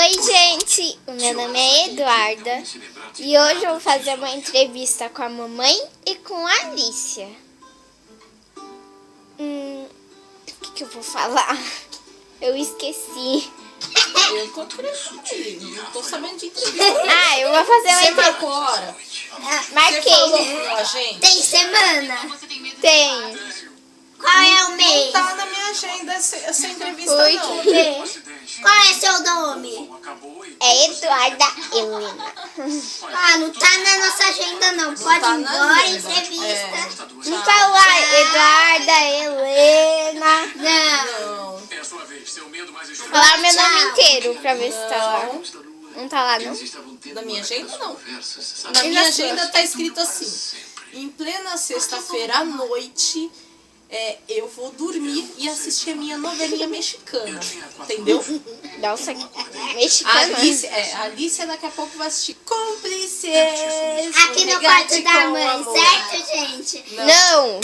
Oi, gente! O meu nome é Eduarda e hoje eu vou fazer uma entrevista com a mamãe e com a Alicia. O que eu vou falar? Eu esqueci. Eu tô preso, não tô sabendo de entrevista. Eu vou fazer uma Você entrevista. marcou hora? Marquei. Você falou com a gente? Tem semana? Tem. Qual é o mês? Não tá na minha agenda essa entrevista Oi, não. Qual é seu nome? É Eduarda Helena. Não tá na nossa agenda não. Pode tá ir na embora, agenda. entrevista. Não tá lá, Eduarda Helena. Não. Vou falar meu nome inteiro pra ver se tá lá. Não tá lá, não? Na minha agenda não. Na minha agenda tá escrito assim: em plena sexta-feira à noite, eu vou dormir e assistir a minha novelinha mexicana. Entendeu? Nossa, mexicana. A Alicia daqui a pouco vai assistir Cúmplices. Aqui no quarto da mãe, certo, gente? Não,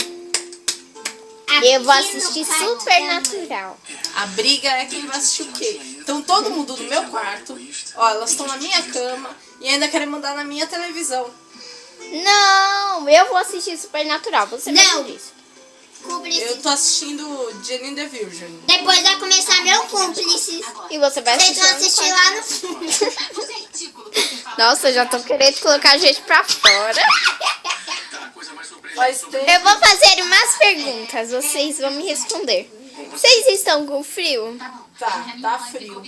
Aqui eu vou no assistir quarto da mãe. Supernatural. A briga é quem vai assistir o quê? Então todo mundo no meu quarto, ó, elas estão na minha cama e ainda querem mandar na minha televisão. Não, eu vou assistir Supernatural. Você Não. vai disso. Cúmplice. Eu tô assistindo Jane the Virgin. Depois vai começar meu cúmplice. E você vai Vocês assistir. vão assistir lá no fundo. Nossa, eu já tô querendo colocar a gente pra fora. Faz tempo. Eu vou fazer umas perguntas, vocês vão me responder. Vocês estão com frio? Tá frio.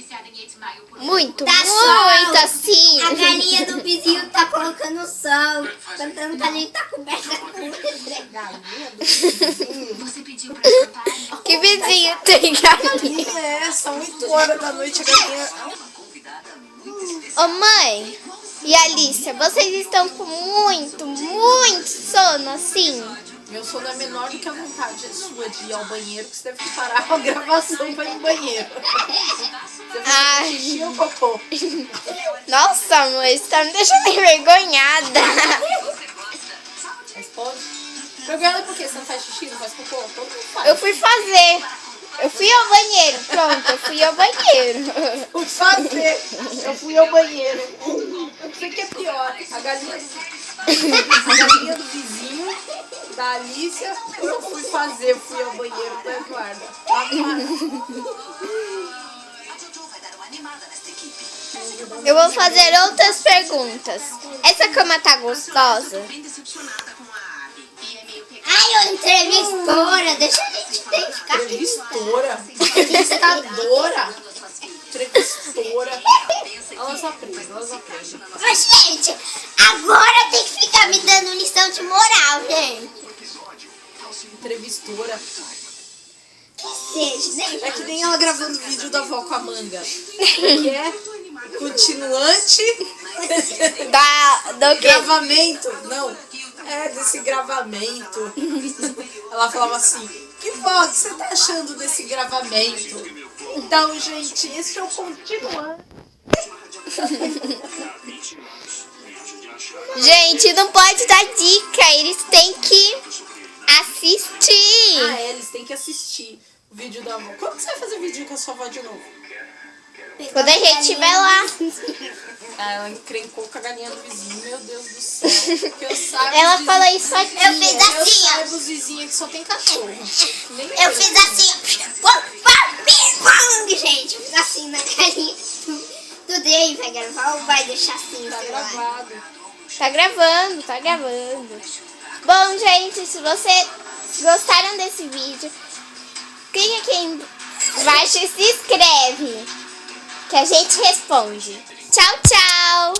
Muito, Tá muito sol. assim. A galinha do vizinho tá colocando sol. Cantando que a gente tá coberta com Que vizinho tem galinha? É essa, 8 horas da noite a galinha. Ô mãe e Alicia, vocês estão com muito, muito sono assim? Meu sono é menor do que a vontade sua de ir ao banheiro, que você deve parar a gravação pra ir no banheiro. Você vai Ai. xixi ou cocô? Nossa, mãe, você tá me deixando envergonhada. Responde. Pergunta por quê? Você não faz xixi, não faz cocô? Todo mundo faz. Eu fui fazer. Eu fui ao banheiro, pronto, eu fui ao banheiro. Fui fazer. Eu fui ao banheiro. Eu sei que é pior. A galinha do vizinho, da Alicia, eu fui fazer, eu fui ao banheiro da Eduarda. Eu vou fazer outras perguntas. Essa cama tá gostosa? Ai, ô entrevistora, deixa a gente ficar aqui. Entrevistora. Entrevistadora. Entrevistora. Elas aprendem. Mas, gente, agora tem que ficar me dando lição de moral, gente. Entrevistora. Que seja, né? É que nem ela gravando vídeo da avó com a manga. Que é continuante. Do quê? Gravamento. Não. É desse gravamento. Ela falava assim: que vó, o que você tá achando desse gravamento? Então, gente, esse é o continuante. Gente, não pode dar dica, eles têm que assistir. Eles têm que assistir o vídeo da avó. Quando que você vai fazer vídeo com a sua avó de novo? Quando a gente estiver lá. Ela encrencou com a galinha do vizinho, meu Deus do céu. Porque eu saiba Ela os fala isso aqui. Eu fiz vizinhos- eu assim, ó. saiba os vizinhos que só tem cachorro. Nem Eu fiz assim, ó. Gente, eu fiz assim na carinha. Tudo aí vai gravar ou vai deixar assim? Tá sei lá? gravado. Tá gravando, tá gravando. Bom, gente, se vocês gostaram desse vídeo, clique aqui embaixo e se inscreve, que a gente responde. Tchau, tchau!